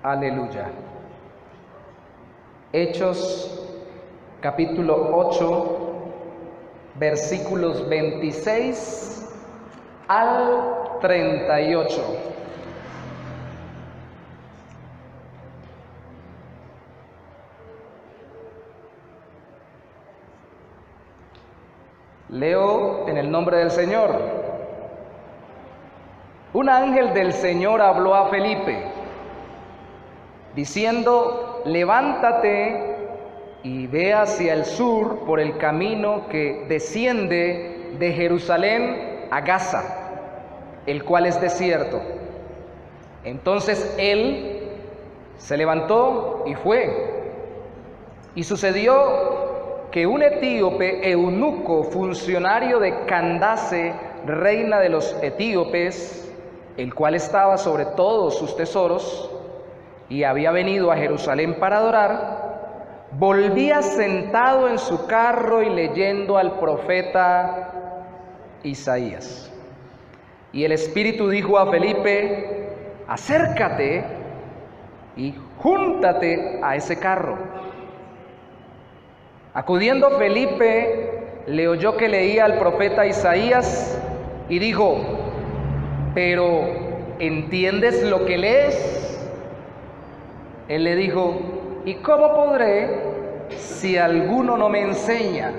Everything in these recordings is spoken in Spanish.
Aleluya. Hechos capítulo 8, versículos 26 al 38. Leo en el nombre del Señor. Un ángel del Señor habló a Felipe, diciendo: levántate y ve hacia el sur por el camino que desciende de Jerusalén a Gaza, el cual es desierto. Entonces él se levantó y fue. Y sucedió que un etíope eunuco, funcionario de Candace, reina de los etíopes, el cual estaba sobre todos sus tesoros, y había venido a Jerusalén para adorar, volvía sentado en su carro y leyendo al profeta Isaías. Y el Espíritu dijo a Felipe: acércate y júntate a ese carro. Acudiendo Felipe, le oyó que leía al profeta Isaías y dijo: ¿pero entiendes lo que lees? Él le dijo: ¿y cómo podré si alguno no me enseña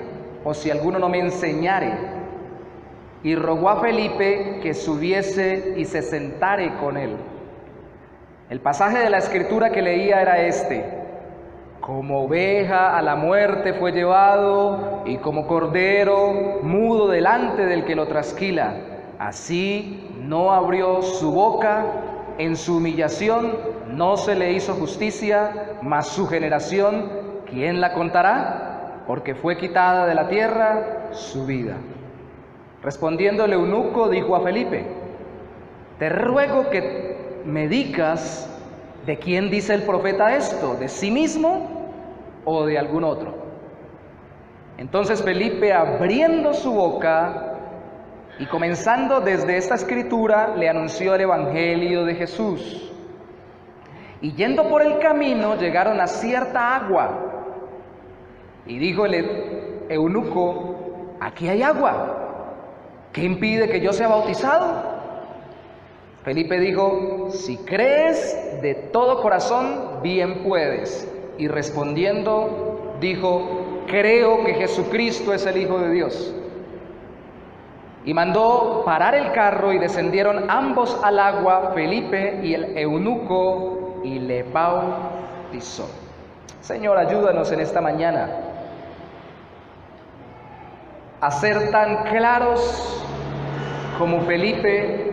o si alguno no me enseñare? Y rogó a Felipe que subiese y se sentare con él. El pasaje de la escritura que leía era este: como oveja a la muerte fue llevado, y como cordero mudo delante del que lo trasquila, así no abrió su boca. En su humillación no se le hizo justicia, mas su generación, ¿quién la contará? Porque fue quitada de la tierra su vida. Respondiendo el eunuco, dijo a Felipe: te ruego que me digas, ¿de quién dice el profeta esto? ¿De sí mismo o de algún otro? Entonces Felipe, abriendo su boca y comenzando desde esta escritura, le anunció el evangelio de Jesús. Y yendo por el camino, llegaron a cierta agua. Y dijo el eunuco: aquí hay agua, ¿qué impide que yo sea bautizado? Felipe dijo: si crees de todo corazón, bien puedes. Y respondiendo, dijo: creo que Jesucristo es el Hijo de Dios. Y mandó parar el carro, y descendieron ambos al agua, Felipe y el eunuco, y le bautizó. Señor, ayúdanos en esta mañana a ser tan claros como Felipe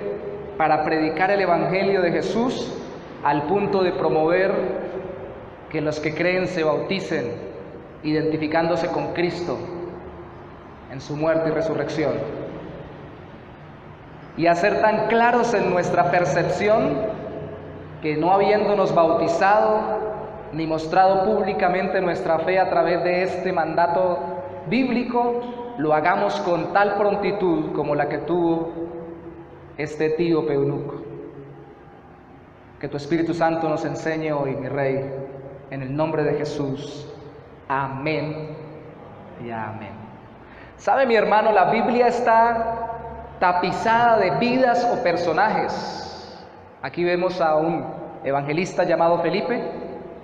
para predicar el evangelio de Jesús, al punto de promover que los que creen se bauticen, identificándose con Cristo en su muerte y resurrección. Y a ser tan claros en nuestra percepción que, no habiéndonos bautizado ni mostrado públicamente nuestra fe a través de este mandato bíblico, lo hagamos con tal prontitud como la que tuvo este etíope eunuco. Que tu Espíritu Santo nos enseñe hoy, mi Rey, en el nombre de Jesús. Amén y amén. ¿Sabe, mi hermano? La Biblia está tapizada de vidas o personajes. Aquí vemos a un evangelista llamado Felipe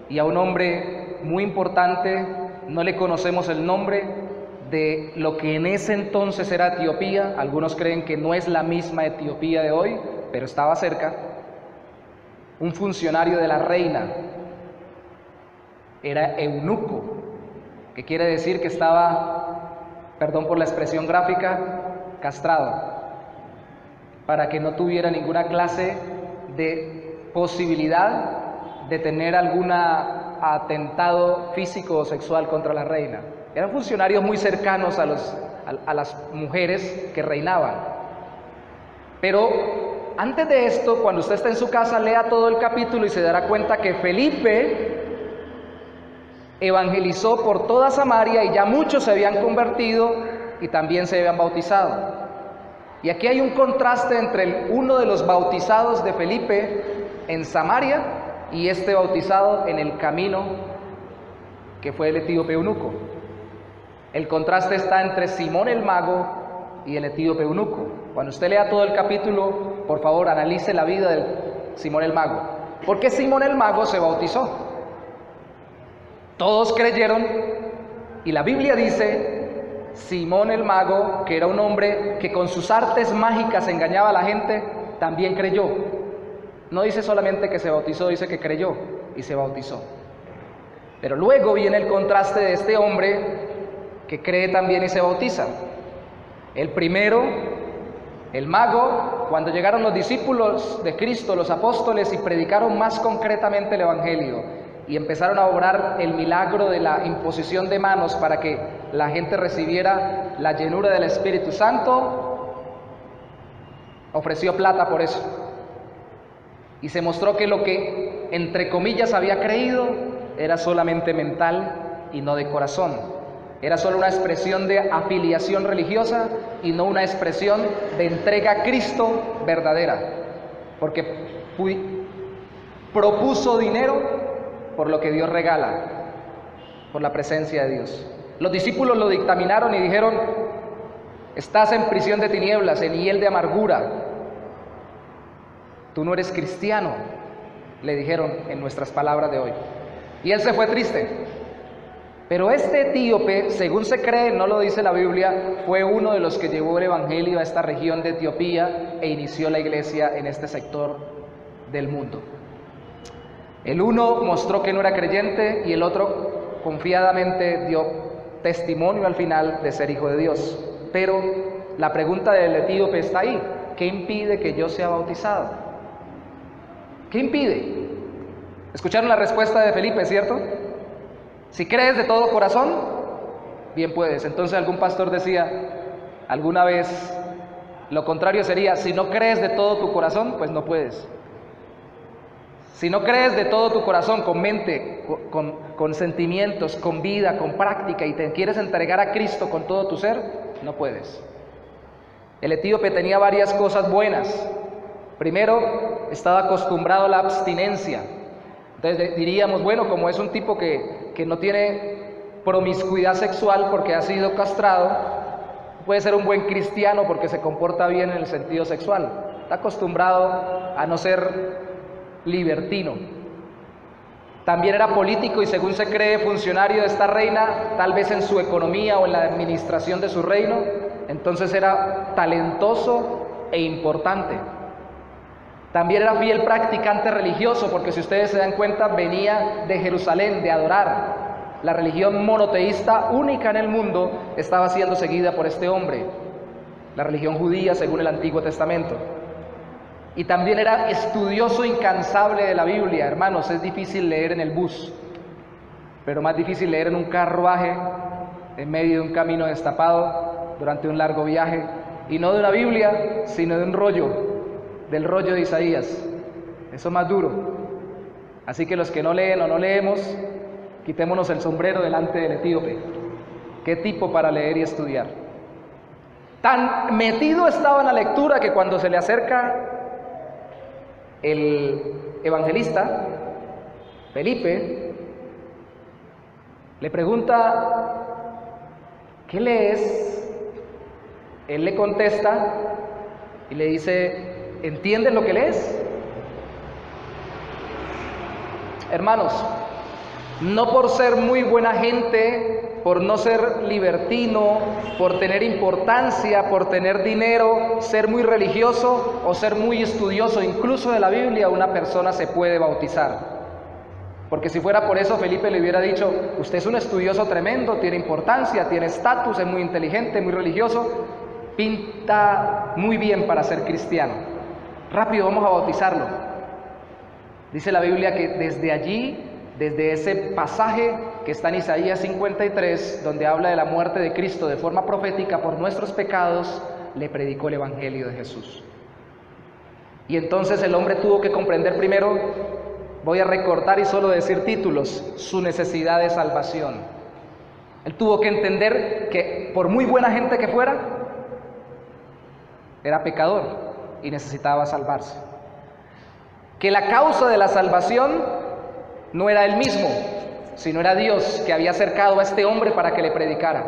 y a un hombre muy importante, no le conocemos el nombre, de lo que en ese entonces era Etiopía. Algunos creen que no es la misma Etiopía de hoy, pero estaba cerca. Un funcionario de la reina, era eunuco, que quiere decir que estaba, perdón por la expresión gráfica, castrado, para que no tuviera ninguna clase de posibilidad de tener algún atentado físico o sexual contra la reina. Eran funcionarios muy cercanos a las mujeres que reinaban. Pero antes de esto, cuando usted está en su casa, lea todo el capítulo y se dará cuenta que Felipe evangelizó por toda Samaria, y ya muchos se habían convertido y también se habían bautizado. Y aquí hay un contraste entre uno de los bautizados de Felipe en Samaria y este bautizado en el camino que fue el etíope eunuco. El contraste está entre Simón el mago y el etíope eunuco. Cuando usted lea todo el capítulo, por favor, analice la vida de Simón el mago. ¿Por qué Simón el mago se bautizó? Todos creyeron y la Biblia dice, Simón el mago, que era un hombre que con sus artes mágicas engañaba a la gente, también creyó. No dice solamente que se bautizó, dice que creyó y se bautizó. Pero luego viene el contraste de este hombre que cree también y se bautiza. El primero, el mago, cuando llegaron los discípulos de Cristo, los apóstoles, y predicaron más concretamente el Evangelio, y empezaron a obrar el milagro de la imposición de manos para que la gente recibiera la llenura del Espíritu Santo, ofreció plata por eso. Y se mostró que lo que, entre comillas, había creído era solamente mental y no de corazón. Era solo una expresión de afiliación religiosa y no una expresión de entrega a Cristo verdadera. Porque propuso dinero por lo que Dios regala, por la presencia de Dios. Los discípulos lo dictaminaron y dijeron, estás en prisión de tinieblas, en hiel de amargura. Tú no eres cristiano, le dijeron en nuestras palabras de hoy. Y él se fue triste. Pero este etíope, según se cree, no lo dice la Biblia, fue uno de los que llevó el Evangelio a esta región de Etiopía e inició la iglesia en este sector del mundo. El uno mostró que no era creyente y el otro confiadamente dio testimonio al final de ser hijo de Dios. Pero la pregunta del etíope está ahí: ¿qué impide que yo sea bautizado? ¿Qué impide? Escucharon la respuesta de Felipe, ¿cierto? Si crees de todo corazón, bien puedes. Entonces algún pastor decía alguna vez, lo contrario sería, si no crees de todo tu corazón, pues no puedes. Si no crees de todo tu corazón, con mente, con sentimientos, con vida, con práctica, y te quieres entregar a Cristo con todo tu ser, no puedes. El etíope tenía varias cosas buenas. Primero, estaba acostumbrado a la abstinencia. Entonces diríamos, bueno, como es un tipo que no tiene promiscuidad sexual porque ha sido castrado, puede ser un buen cristiano porque se comporta bien en el sentido sexual. Está acostumbrado a no ser libertino. También era político y, según se cree, funcionario de esta reina, tal vez en su economía o en la administración de su reino. Entonces era talentoso e importante. También era fiel practicante religioso, porque si ustedes se dan cuenta, venía de Jerusalén, de adorar. La religión monoteísta única en el mundo estaba siendo seguida por este hombre, la religión judía según el Antiguo Testamento. Y también era estudioso incansable de la Biblia. Hermanos, es difícil leer en el bus, pero más difícil leer en un carruaje, en medio de un camino destapado, durante un largo viaje, y no de una Biblia, sino de un rollo, del rollo de Isaías. Eso es más duro. Así que los que no leen o no leemos, quitémonos el sombrero delante del etíope. ¿Qué tipo para leer y estudiar? Tan metido estaba en la lectura que cuando se le acerca el evangelista, Felipe, le pregunta, ¿qué lees? Él le contesta y le dice, ¿entiendes lo que lees? Hermanos, no por ser muy buena gente, por no ser libertino, por tener importancia, por tener dinero, ser muy religioso o ser muy estudioso, incluso de la Biblia, una persona se puede bautizar. Porque si fuera por eso, Felipe le hubiera dicho, usted es un estudioso tremendo, tiene importancia, tiene estatus, es muy inteligente, muy religioso, pinta muy bien para ser cristiano. Rápido, vamos a bautizarlo. Dice la Biblia que desde allí, desde ese pasaje que está en Isaías 53, donde habla de la muerte de Cristo de forma profética por nuestros pecados, le predicó el Evangelio de Jesús. Y entonces el hombre tuvo que comprender primero, voy a recortar y solo decir títulos, su necesidad de salvación. Él tuvo que entender que por muy buena gente que fuera, era pecador y necesitaba salvarse. que la causa de la salvación no era él mismo, sino era Dios que había acercado a este hombre para que le predicara.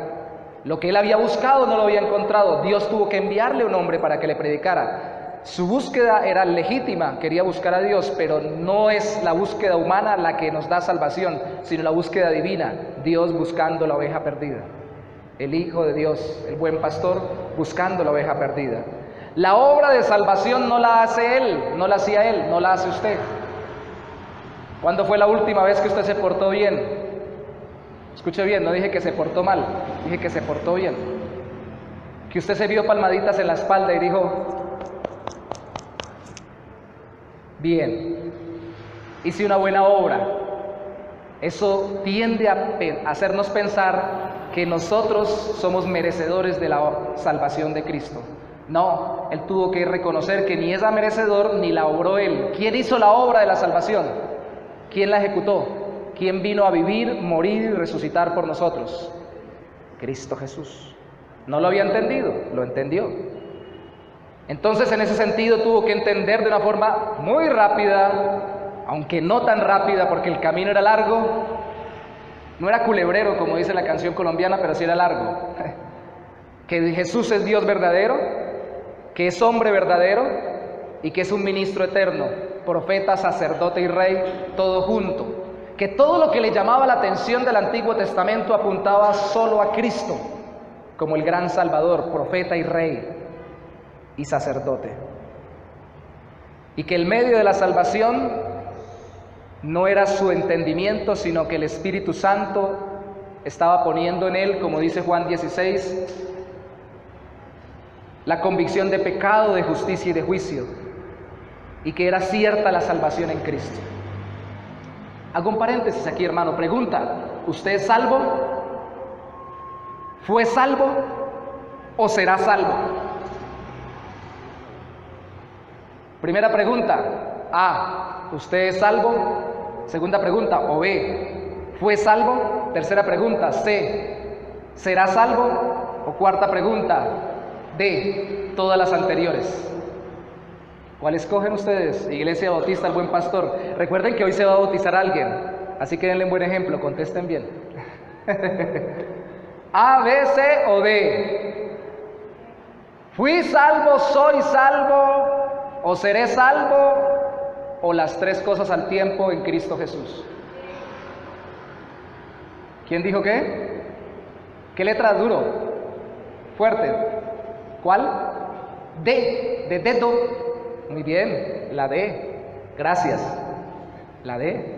Lo que él había buscado no lo había encontrado. Dios tuvo que enviarle un hombre para que le predicara. Su búsqueda era legítima, quería buscar a Dios, pero no es la búsqueda humana la que nos da salvación, sino la búsqueda divina, Dios buscando la oveja perdida. El Hijo de Dios, el buen pastor, buscando la oveja perdida. La obra de salvación no la hace él, no la hacía él, no la hace usted. ¿Cuándo fue la última vez que usted se portó bien? Escuche bien, no dije que se portó mal, dije que se portó bien. Que usted se vio palmaditas en la espalda y dijo, bien, hice una buena obra. Eso tiende a hacernos pensar que nosotros somos merecedores de la salvación de Cristo. No, Él tuvo que reconocer que ni es merecedor ni la obró Él. ¿Quién hizo la obra de la salvación? ¿Quién la ejecutó? ¿Quién vino a vivir, morir y resucitar por nosotros? Cristo Jesús. No lo había entendido, lo entendió. Entonces, en ese sentido, tuvo que entender de una forma muy rápida, aunque no tan rápida porque el camino era largo. No era culebrero, como dice la canción colombiana, pero sí era largo. Que Jesús es Dios verdadero, que es hombre verdadero y que es un ministro eterno, profeta, sacerdote y rey, todo junto. Que todo lo que le llamaba la atención del Antiguo Testamento apuntaba solo a Cristo, como el gran Salvador, profeta y rey y sacerdote. Y que el medio de la salvación no era su entendimiento, sino que el Espíritu Santo estaba poniendo en él, como dice Juan 16, la convicción de pecado, de justicia y de juicio, y que era cierta la salvación en Cristo. Hago un paréntesis aquí, hermano. Pregunta: ¿usted es salvo? ¿Fue salvo o será salvo? Primera pregunta: A, ¿usted es salvo? Segunda pregunta, o B, ¿fue salvo? Tercera pregunta, C, ¿será salvo? O cuarta pregunta, D, todas las anteriores. ¿Cuál escogen ustedes? Iglesia Bautista, el buen pastor. Recuerden que hoy se va a bautizar a alguien, así que denle un buen ejemplo, contesten bien. A, B, C o D. ¿Fui salvo, soy salvo o seré salvo? O las tres cosas al tiempo en Cristo Jesús. ¿Quién dijo qué? ¿Qué letra duro? Fuerte. ¿Cuál? D, de dedo. Muy bien, la D. Gracias. La D.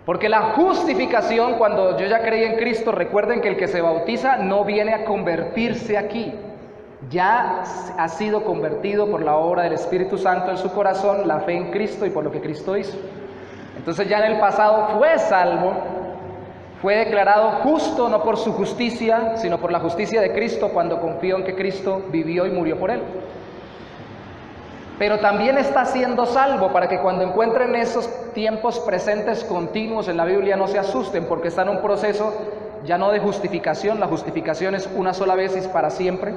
Porque la justificación, cuando yo ya creí en Cristo, recuerden que el que se bautiza no viene a convertirse aquí. Ya ha sido convertido por la obra del Espíritu Santo en su corazón, la fe en Cristo y por lo que Cristo hizo. Entonces ya en el pasado fue salvo, fue declarado justo no por su justicia, sino por la justicia de Cristo cuando confió en que Cristo vivió y murió por él. Pero también está siendo salvo para que cuando encuentren esos tiempos presentes continuos en la Biblia no se asusten, porque está en un proceso ya no de justificación, la justificación es una sola vez y para siempre,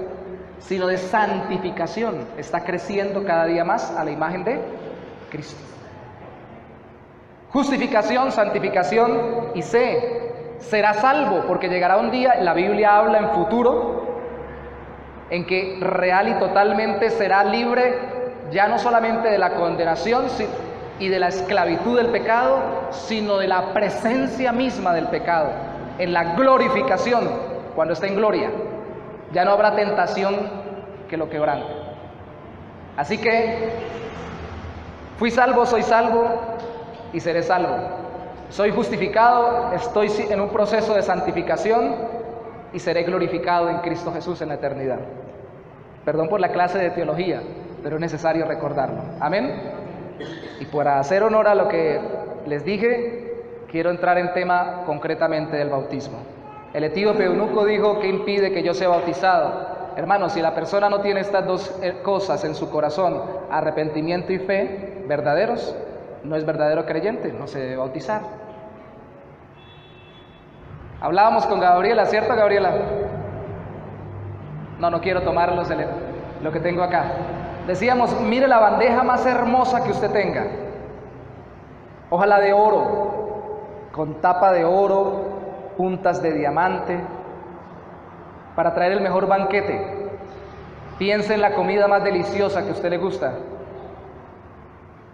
sino de santificación. Está creciendo cada día más a la imagen de Cristo. Justificación, santificación y será salvo, porque llegará un día, la Biblia habla en futuro, en que real y totalmente será libre, ya no solamente de la condenación y de la esclavitud del pecado, sino de la presencia misma del pecado, en la glorificación, cuando esté en gloria. Ya no habrá tentación que lo quebrante. Así que, fui salvo, soy salvo y seré salvo. Soy justificado, estoy en un proceso de santificación y seré glorificado en Cristo Jesús en la eternidad. Perdón por la clase de teología, pero es necesario recordarlo. Amén. Y para hacer honor a lo que les dije, quiero entrar en tema concretamente del bautismo. El etíope eunuco dijo: ¿qué impide que yo sea bautizado? Hermanos, si la persona no tiene estas dos cosas en su corazón, arrepentimiento y fe verdaderos, no es verdadero creyente, no se debe bautizar. Hablábamos con Gabriela, ¿cierto, Gabriela? No quiero tomar lo que tengo acá. Decíamos, mire la bandeja más hermosa que usted tenga. Ojalá de oro, con tapa de oro, puntas de diamante, para traer el mejor banquete. Piense en la comida más deliciosa que a usted le gusta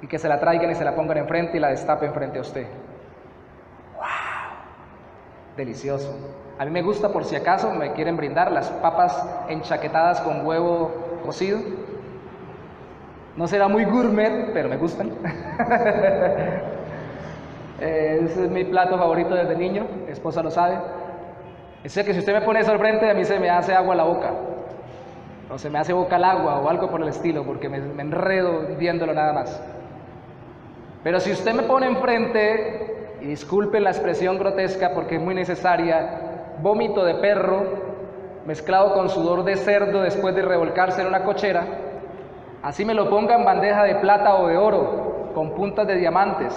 y que se la traigan y se la pongan enfrente y la destapen frente a usted. ¡Wow! Delicioso. A mí me gusta, por si acaso me quieren brindar, las papas enchaquetadas con huevo cocido. No será muy gourmet, pero me gustan. Ese es mi plato favorito desde niño, mi esposa lo sabe. Es que si usted me pone eso al frente, a mí se me hace agua la boca, o se me hace boca al agua, o algo por el estilo, porque me enredo viéndolo nada más. Pero si usted me pone enfrente, y disculpen la expresión grotesca porque es muy necesaria, vómito de perro mezclado con sudor de cerdo después de revolcarse en una cochera, así me lo ponga en bandeja de plata o de oro, con puntas de diamantes,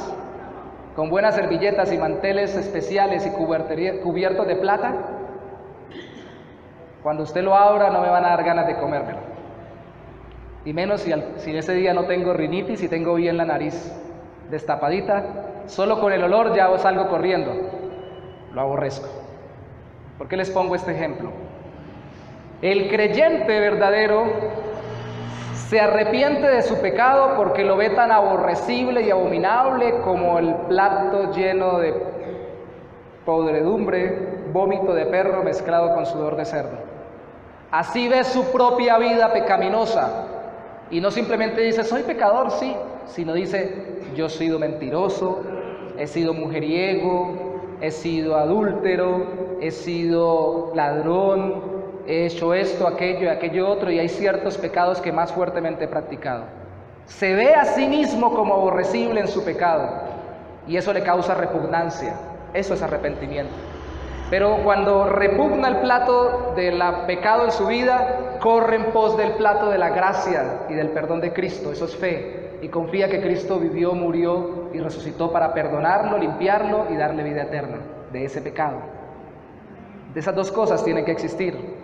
con buenas servilletas y manteles especiales y cubiertos de plata, cuando usted lo abra no me van a dar ganas de comérmelo. Y menos si ese día no tengo rinitis y tengo bien la nariz destapadita, solo con el olor ya salgo corriendo, lo aborrezco. ¿Por qué les pongo este ejemplo? El creyente verdadero se arrepiente de su pecado porque lo ve tan aborrecible y abominable como el plato lleno de podredumbre, vómito de perro mezclado con sudor de cerdo. Así ve su propia vida pecaminosa y no simplemente dice soy pecador, sí, sino dice yo he sido mentiroso, he sido mujeriego, he sido adúltero, he sido ladrón, he hecho esto, aquello y aquello otro, y hay ciertos pecados que más fuertemente he practicado. Se ve a sí mismo como aborrecible en su pecado y eso le causa repugnancia. Eso es arrepentimiento. Pero cuando repugna el plato del pecado en su vida, corre en pos del plato de la gracia y del perdón de Cristo. Eso es fe, y confía que Cristo vivió, murió y resucitó para perdonarlo, limpiarlo y darle vida eterna de ese pecado. De esas dos cosas tienen que existir.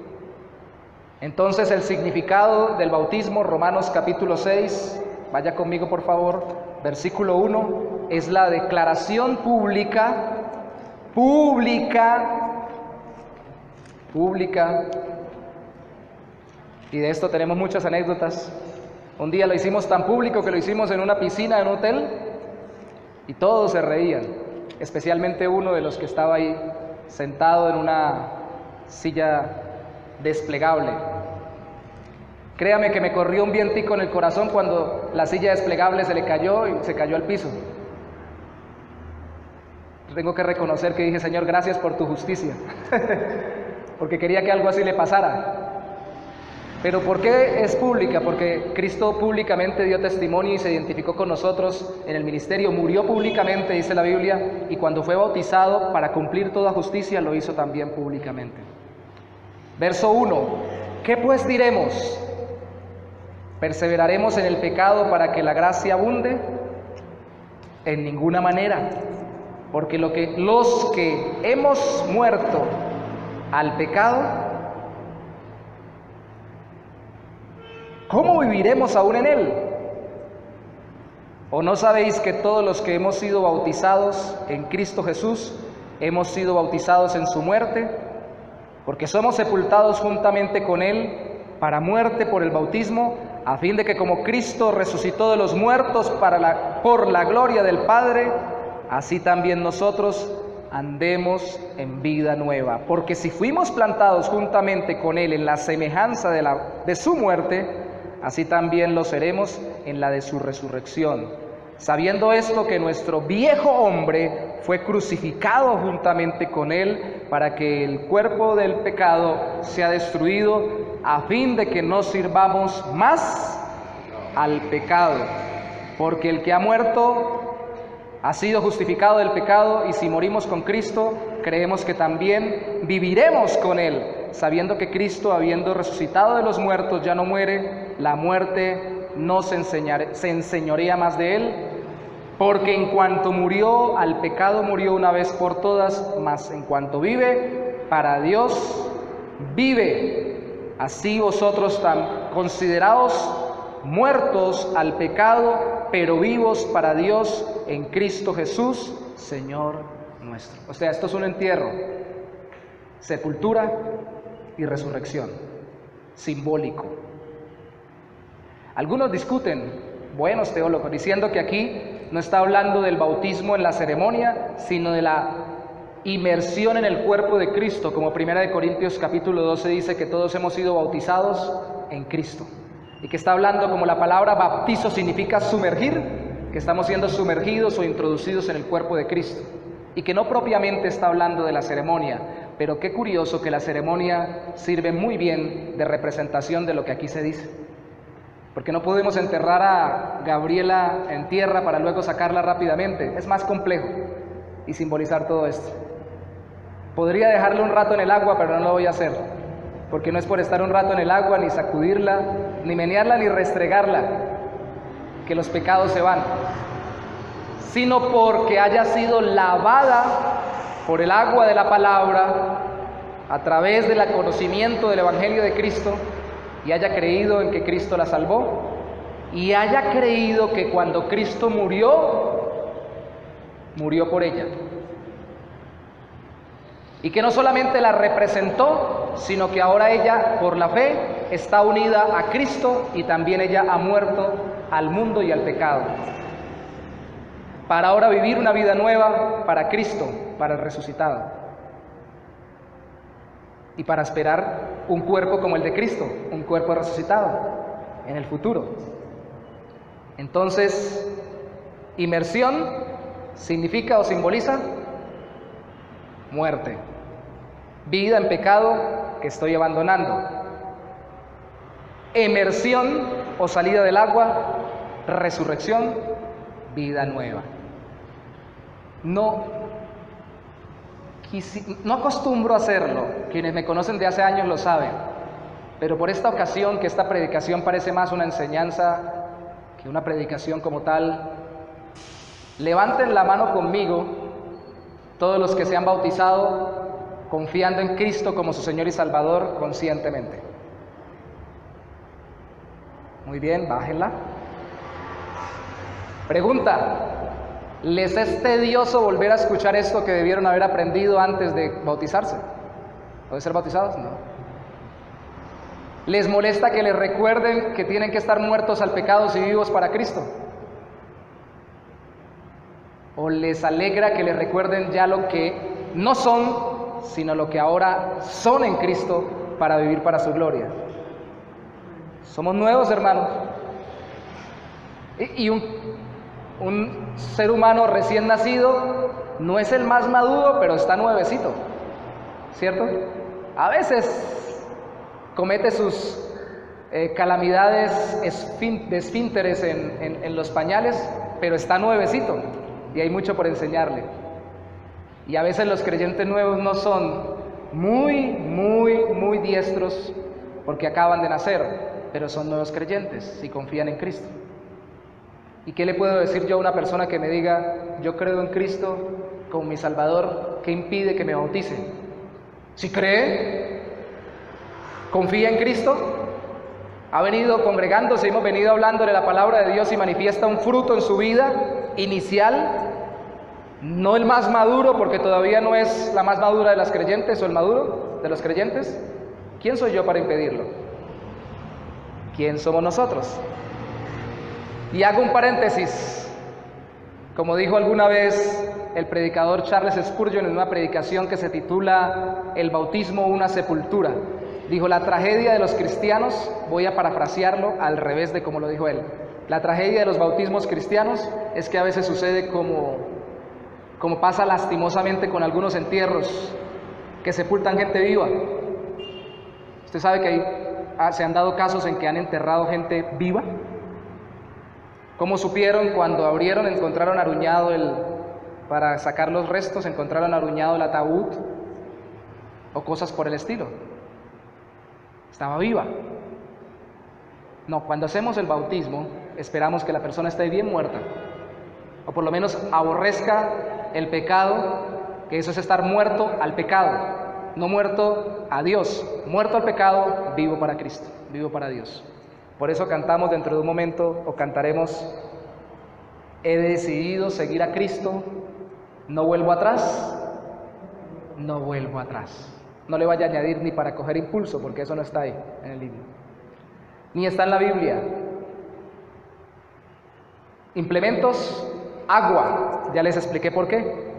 Entonces el significado del bautismo, Romanos capítulo 6, vaya conmigo por favor, versículo 1, es la declaración pública, y de esto tenemos muchas anécdotas. Un día lo hicimos tan público que lo hicimos en una piscina en un hotel y todos se reían, especialmente uno de los que estaba ahí sentado en una silla desplegable. Créame que me corrió un vientico en el corazón cuando la silla desplegable se le cayó y se cayó al piso. Tengo que reconocer que dije, Señor, gracias por tu justicia, porque quería que algo así le pasara. Pero ¿por qué es pública? Porque Cristo públicamente dio testimonio y se identificó con nosotros en el ministerio, murió públicamente, dice la Biblia, y cuando fue bautizado para cumplir toda justicia, lo hizo también públicamente. Verso 1, ¿qué pues diremos? ¿Perseveraremos en el pecado para que la gracia abunde? En ninguna manera, porque los que hemos muerto al pecado, ¿cómo viviremos aún en él? ¿O no sabéis que todos los que hemos sido bautizados en Cristo Jesús, hemos sido bautizados en su muerte? Porque somos sepultados juntamente con él para muerte por el bautismo, a fin de que como Cristo resucitó de los muertos por la gloria del Padre, así también nosotros andemos en vida nueva. Porque si fuimos plantados juntamente con él en la semejanza de su muerte, así también lo seremos en la de su resurrección. Sabiendo esto, que nuestro viejo hombre fue crucificado juntamente con él, para que el cuerpo del pecado sea destruido, a fin de que no sirvamos más al pecado. Porque el que ha muerto ha sido justificado del pecado, y si morimos con Cristo, creemos que también viviremos con él, sabiendo que Cristo, habiendo resucitado de los muertos, ya no muere, la muerte no se enseñorea más de él, porque en cuanto murió al pecado, murió una vez por todas, mas en cuanto vive, para Dios vive. Así vosotros consideraos muertos al pecado, pero vivos para Dios en Cristo Jesús, Señor nuestro. O sea, esto es un entierro, sepultura y resurrección, simbólico. Algunos discuten, buenos teólogos, diciendo que aquí no está hablando del bautismo en la ceremonia, sino de la inmersión en el cuerpo de Cristo, como 1 Corintios capítulo 12 dice que todos hemos sido bautizados en Cristo, y que está hablando, como la palabra bautizo significa sumergir, que estamos siendo sumergidos o introducidos en el cuerpo de Cristo, y que no propiamente está hablando de la ceremonia, pero qué curioso que la ceremonia sirve muy bien de representación de lo que aquí se dice, porque no podemos enterrar a Gabriela en tierra para luego sacarla rápidamente, es más complejo y simbolizar todo esto. Podría dejarla un rato en el agua, pero no lo voy a hacer, porque no es por estar un rato en el agua, ni sacudirla, ni menearla, ni restregarla, que los pecados se van, sino porque haya sido lavada por el agua de la palabra, a través del conocimiento del Evangelio de Cristo, y haya creído en que Cristo la salvó, y haya creído que cuando Cristo murió, murió por ella. Y que no solamente la representó, sino que ahora ella, por la fe, está unida a Cristo y también ella ha muerto al mundo y al pecado, para ahora vivir una vida nueva para Cristo, para el resucitado, y para esperar un cuerpo como el de Cristo, un cuerpo resucitado en el futuro. Entonces, inmersión significa o simboliza muerte, vida en pecado que estoy abandonando. Emersión o salida del agua, resurrección, vida nueva. No acostumbro a hacerlo, quienes me conocen de hace años lo saben, pero por esta ocasión, que esta predicación parece más una enseñanza que una predicación como tal, levanten la mano conmigo todos los que se han bautizado confiando en Cristo como su Señor y Salvador conscientemente. Muy bien, bájenla. Pregunta: ¿les es tedioso volver a escuchar esto que debieron haber aprendido antes de bautizarse o de ser bautizados? No. ¿Les molesta que les recuerden que tienen que estar muertos al pecado y vivos para Cristo? ¿O les alegra que les recuerden ya lo que no son, sino lo que ahora son en Cristo para vivir para su gloria? Somos nuevos, hermanos. Y un ser humano recién nacido no es el más maduro, pero está nuevecito, ¿cierto? A veces comete sus calamidades de esfínteres en los pañales, pero está nuevecito y hay mucho por enseñarle. Y a veces los creyentes nuevos no son muy diestros porque acaban de nacer, pero son nuevos creyentes y confían en Cristo. ¿Y qué le puedo decir yo a una persona que me diga, yo creo en Cristo como mi Salvador, qué impide que me bautice? Si cree, confía en Cristo, ha venido congregándose, hemos venido hablando de la palabra de Dios y manifiesta un fruto en su vida inicial, no el más maduro, porque todavía no es la más madura de las creyentes o el maduro de los creyentes. ¿Quién soy yo para impedirlo? ¿Quién somos nosotros? Y hago un paréntesis, como dijo alguna vez el predicador Charles Spurgeon en una predicación que se titula El bautismo, una sepultura. Dijo: la tragedia de los cristianos, voy a parafrasearlo al revés de como lo dijo él, la tragedia de los bautismos cristianos es que a veces sucede como pasa lastimosamente con algunos entierros que sepultan gente viva. Usted sabe que se han dado casos en que han enterrado gente viva. ¿Cómo supieron? Cuando abrieron, encontraron aruñado para sacar los restos, encontraron aruñado el ataúd o cosas por el estilo. Estaba viva. No, cuando hacemos el bautismo, esperamos que la persona esté bien muerta, o por lo menos aborrezca el pecado, que eso es estar muerto al pecado, no muerto a Dios, muerto al pecado, vivo para Cristo, vivo para Dios. Por eso cantamos dentro de un momento, o cantaremos: he decidido seguir a Cristo, no vuelvo atrás, no vuelvo atrás. No le vaya a añadir ni para coger impulso, porque eso no está ahí en el libro, ni está en la Biblia. Implementos: agua, ya les expliqué por qué.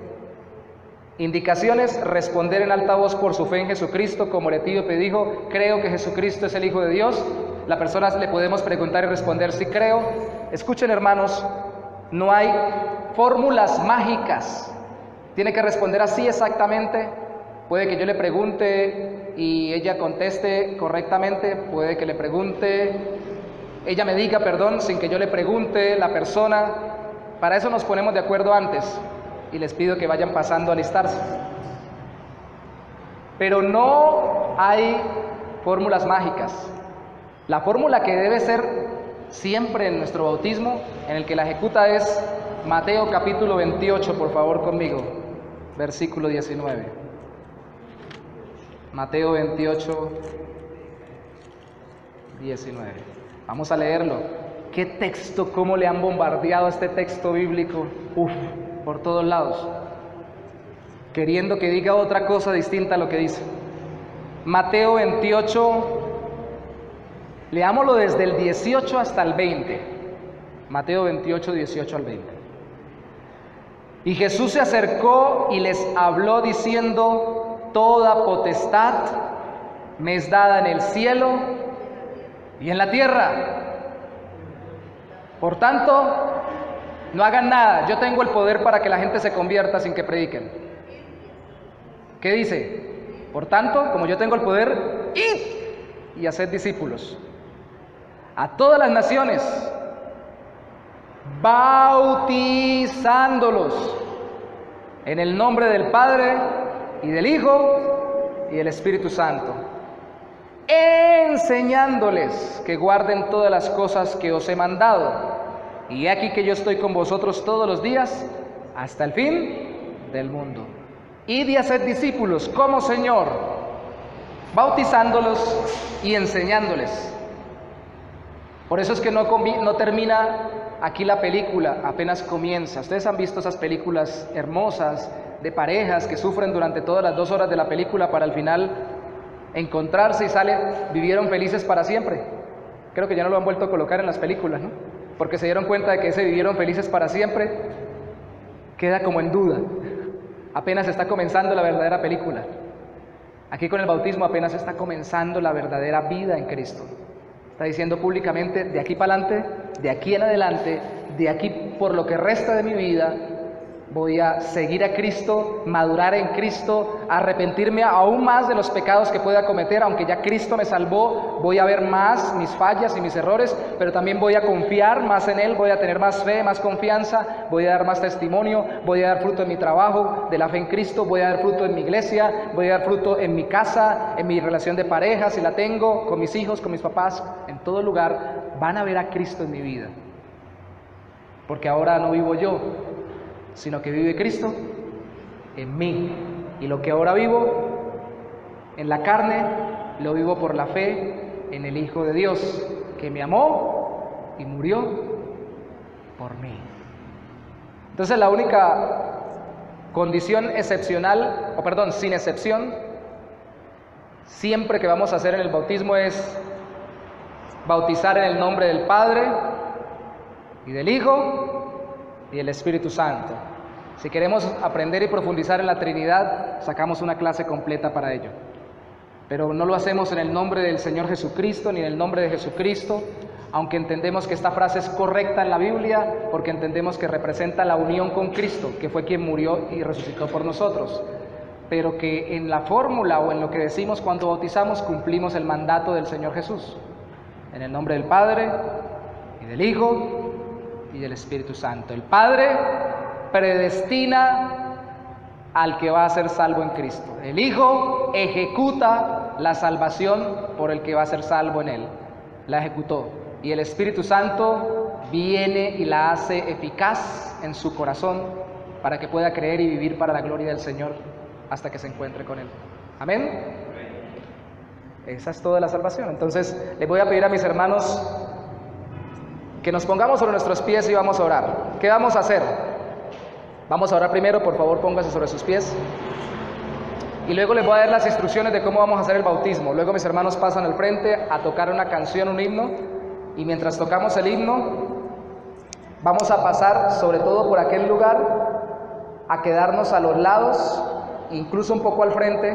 Indicaciones: responder en alta voz por su fe en Jesucristo, como el etíope dijo: creo que Jesucristo es el Hijo de Dios. La persona le podemos preguntar y responder: sí creo. Escuchen, hermanos, no hay fórmulas mágicas. Tiene que responder así exactamente. Puede que yo le pregunte y ella conteste correctamente, puede que le pregunte, ella me diga perdón sin que yo le pregunte, la persona. Para eso nos ponemos de acuerdo antes y les pido que vayan pasando a alistarse. Pero no hay fórmulas mágicas. La fórmula que debe ser siempre en nuestro bautismo, en el que la ejecuta, es Mateo capítulo 28, por favor conmigo, versículo 19. Mateo 28, 19. Vamos a leerlo. ¿Qué texto? ¿Cómo le han bombardeado este texto bíblico? Por todos lados, queriendo que diga otra cosa distinta a lo que dice. Mateo 28, leámoslo desde el 18 hasta el 20. Mateo 28, 18 al 20. Y Jesús se acercó y les habló diciendo: toda potestad me es dada en el cielo y en la tierra. Por tanto, no hagan nada. Yo tengo el poder para que la gente se convierta sin que prediquen. ¿Qué dice? Por tanto, como yo tengo el poder, id y haced discípulos a todas las naciones, bautizándolos en el nombre del Padre y del Hijo y del Espíritu Santo, enseñándoles que guarden todas las cosas que os he mandado. Y he aquí que yo estoy con vosotros todos los días hasta el fin del mundo. Id y haced discípulos, como Señor, bautizándolos y enseñándoles. Por eso es que no termina aquí la película, apenas comienza. Ustedes han visto esas películas hermosas de parejas que sufren durante todas las 2 horas de la película para al final encontrarse y vivieron felices para siempre. Creo que ya no lo han vuelto a colocar en las películas, ¿no? Porque se dieron cuenta de que ese vivieron felices para siempre queda como en duda. Apenas está comenzando la verdadera película. Aquí con el bautismo apenas está comenzando la verdadera vida en Cristo. Está diciendo públicamente: de aquí para adelante, de aquí en adelante, de aquí por lo que resta de mi vida, voy a seguir a Cristo, madurar en Cristo, arrepentirme aún más de los pecados que pueda cometer. Aunque ya Cristo me salvó, voy a ver más mis fallas y mis errores, pero también voy a confiar más en Él, voy a tener más fe, más confianza, voy a dar más testimonio, voy a dar fruto en mi trabajo de la fe en Cristo, voy a dar fruto en mi iglesia, voy a dar fruto en mi casa, en mi relación de pareja, si la tengo, con mis hijos, con mis papás, en todo lugar van a ver a Cristo en mi vida. Porque ahora no vivo yo, sino que vive Cristo en mí. Y lo que ahora vivo en la carne, lo vivo por la fe en el Hijo de Dios, que me amó y murió por mí. Entonces la única condición excepcional, sin excepción, siempre que vamos a hacer en el bautismo es bautizar en el nombre del Padre y del Hijo y el Espíritu Santo. Si queremos aprender y profundizar en la Trinidad, sacamos una clase completa para ello. Pero no lo hacemos en el nombre del Señor Jesucristo, ni en el nombre de Jesucristo, aunque entendemos que esta frase es correcta en la Biblia, porque entendemos que representa la unión con Cristo, que fue quien murió y resucitó por nosotros. Pero que en la fórmula o en lo que decimos cuando bautizamos, cumplimos el mandato del Señor Jesús. En el nombre del Padre, y del Hijo, y del Espíritu Santo. El Padre predestina al que va a ser salvo en Cristo. El Hijo ejecuta la salvación por el que va a ser salvo en Él. La ejecutó. Y el Espíritu Santo viene y la hace eficaz en su corazón para que pueda creer y vivir para la gloria del Señor hasta que se encuentre con Él. Amén. Esa es toda la salvación. Entonces, les voy a pedir a mis hermanos que nos pongamos sobre nuestros pies y vamos a orar. ¿Qué vamos a hacer? Vamos a orar primero, por favor, póngase sobre sus pies. Y luego les voy a dar las instrucciones de cómo vamos a hacer el bautismo. Luego mis hermanos pasan al frente a tocar una canción, un himno. Y mientras tocamos el himno, vamos a pasar sobre todo por aquel lugar, a quedarnos a los lados, incluso un poco al frente,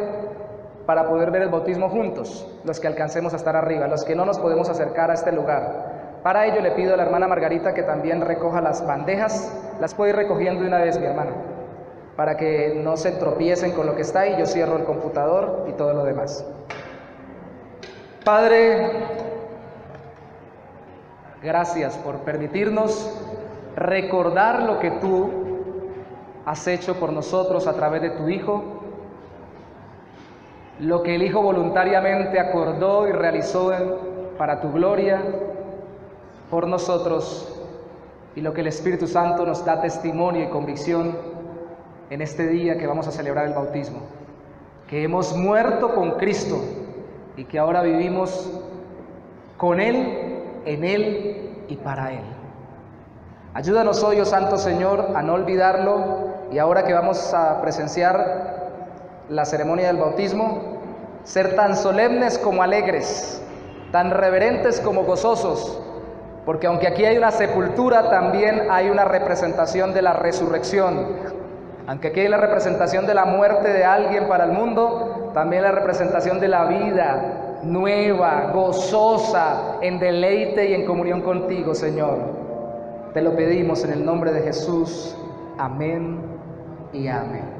para poder ver el bautismo juntos, los que alcancemos a estar arriba, los que no nos podemos acercar a este lugar. Para ello le pido a la hermana Margarita que también recoja las bandejas. Las puedo ir recogiendo de una vez, mi hermana, para que no se tropiecen con lo que está ahí. Yo cierro el computador y todo lo demás. Padre, gracias por permitirnos recordar lo que tú has hecho por nosotros a través de tu Hijo, lo que el Hijo voluntariamente acordó y realizó para tu gloria por nosotros, y lo que el Espíritu Santo nos da testimonio y convicción en este día que vamos a celebrar el bautismo, que hemos muerto con Cristo y que ahora vivimos con Él, en Él y para Él. Ayúdanos hoy, oh Santo Señor, a no olvidarlo, y ahora que vamos a presenciar la ceremonia del bautismo, ser tan solemnes como alegres, tan reverentes como gozosos, porque aunque aquí hay una sepultura, también hay una representación de la resurrección. Aunque aquí hay la representación de la muerte de alguien para el mundo, también la representación de la vida nueva, gozosa, en deleite y en comunión contigo, Señor. Te lo pedimos en el nombre de Jesús. Amén y amén.